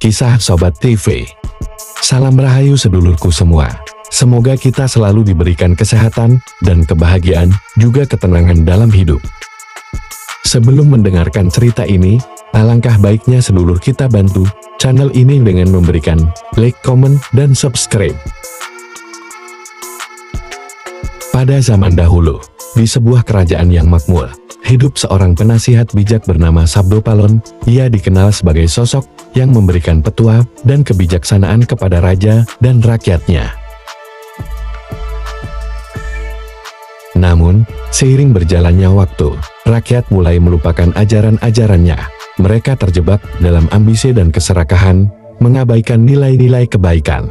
Kisah Sobat TV. Salam rahayu sedulurku semua. Semoga kita selalu diberikan kesehatan dan kebahagiaan, juga ketenangan dalam hidup. Sebelum mendengarkan cerita ini, alangkah baiknya sedulur kita bantu channel ini dengan memberikan like, komen, dan subscribe. Pada zaman dahulu, di sebuah kerajaan yang makmur, hidup seorang penasihat bijak bernama Sabdopalon. Ia dikenal sebagai sosok yang memberikan petua dan kebijaksanaan kepada raja dan rakyatnya. Namun, seiring berjalannya waktu, rakyat mulai melupakan ajaran-ajarannya. Mereka terjebak dalam ambisi dan keserakahan, mengabaikan nilai-nilai kebaikan.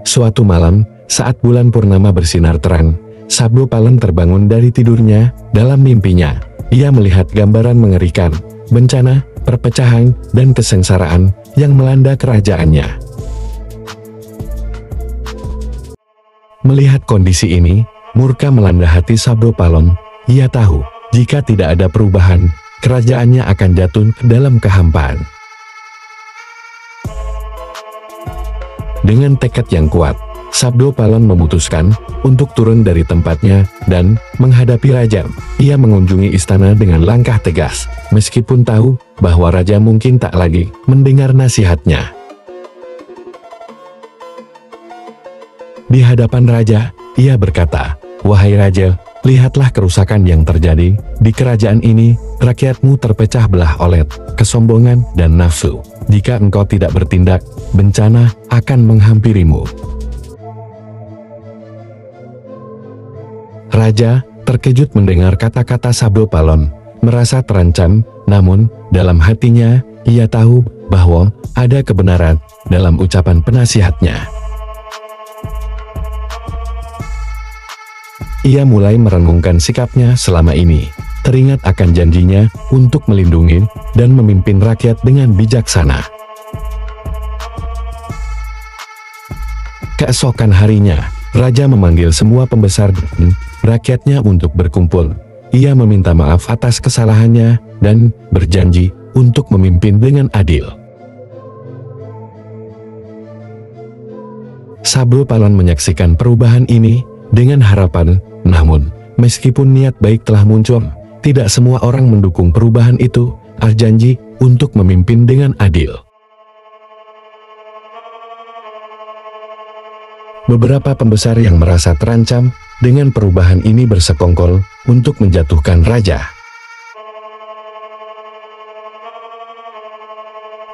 Suatu malam, saat bulan purnama bersinar terang, Sabdopalon terbangun dari tidurnya. Dalam mimpinya, ia melihat gambaran mengerikan, bencana, perpecahan, dan kesengsaraan yang melanda kerajaannya. Melihat kondisi ini, murka melanda hati Sabdopalon. Ia tahu, jika tidak ada perubahan, kerajaannya akan jatuh dalam kehampaan. Dengan tekad yang kuat, Sabdopalon memutuskan untuk turun dari tempatnya dan menghadapi raja. Ia mengunjungi istana dengan langkah tegas, meskipun tahu bahwa raja mungkin tak lagi mendengar nasihatnya. Di hadapan raja, ia berkata, "Wahai raja, lihatlah kerusakan yang terjadi di kerajaan ini. Rakyatmu terpecah belah oleh kesombongan dan nafsu. Jika engkau tidak bertindak, bencana akan menghampirimu." Raja terkejut mendengar kata-kata Sabdopalon, merasa terancam, namun dalam hatinya ia tahu bahwa ada kebenaran dalam ucapan penasihatnya. Ia mulai merenungkan sikapnya selama ini, teringat akan janjinya untuk melindungi dan memimpin rakyat dengan bijaksana. Keesokan harinya, raja memanggil semua pembesar dan rakyatnya untuk berkumpul. Ia meminta maaf atas kesalahannya dan berjanji untuk memimpin dengan adil. Sabdopalon menyaksikan perubahan ini dengan harapan, namun meskipun niat baik telah muncul, tidak semua orang mendukung perubahan itu. Janji untuk memimpin dengan adil. Beberapa pembesar yang merasa terancam dengan perubahan ini bersekongkol untuk menjatuhkan raja.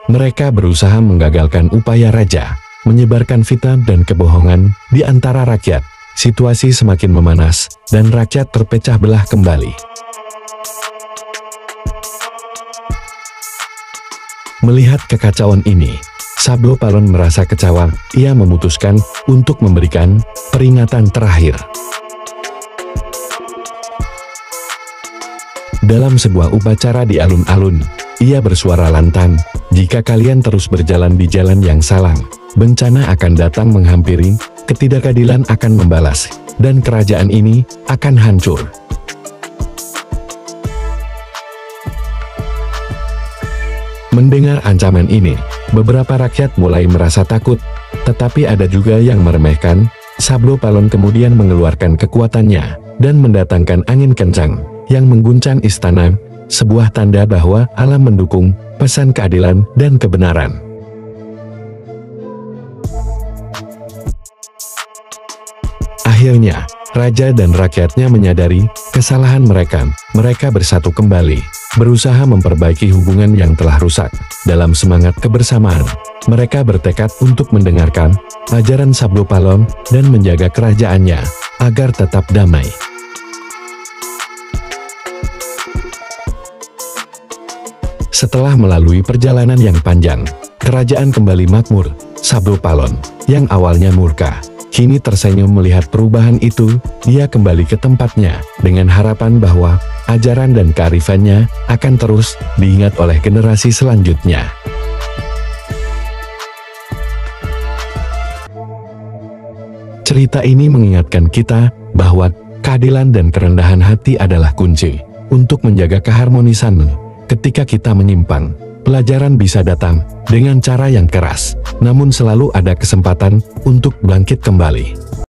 Mereka berusaha menggagalkan upaya raja, menyebarkan fitnah dan kebohongan di antara rakyat. Situasi semakin memanas, dan rakyat terpecah belah kembali. Melihat kekacauan ini, Sabdopalon merasa kecewa. Ia memutuskan untuk memberikan peringatan terakhir. Dalam sebuah upacara di alun-alun, ia bersuara lantang, "Jika kalian terus berjalan di jalan yang salah, bencana akan datang menghampiri, ketidakadilan akan membalas, dan kerajaan ini akan hancur." Mendengar ancaman ini, beberapa rakyat mulai merasa takut, tetapi ada juga yang meremehkan. Sabdopalon kemudian mengeluarkan kekuatannya dan mendatangkan angin kencang yang mengguncang istana, sebuah tanda bahwa Allah mendukung pesan keadilan dan kebenaran. Akhirnya, raja dan rakyatnya menyadari kesalahan mereka. Mereka bersatu kembali, berusaha memperbaiki hubungan yang telah rusak. Dalam semangat kebersamaan, mereka bertekad untuk mendengarkan ajaran Sabdopalon dan menjaga kerajaannya agar tetap damai. Setelah melalui perjalanan yang panjang, kerajaan kembali makmur. Sabdopalon, yang awalnya murka, kini tersenyum melihat perubahan itu. Dia kembali ke tempatnya dengan harapan bahwa ajaran dan kearifannya akan terus diingat oleh generasi selanjutnya. Cerita ini mengingatkan kita bahwa keadilan dan kerendahan hati adalah kunci untuk menjaga keharmonisan. Ketika kita menyimpang, Pelajaran bisa datang dengan cara yang keras, namun selalu ada kesempatan untuk bangkit kembali.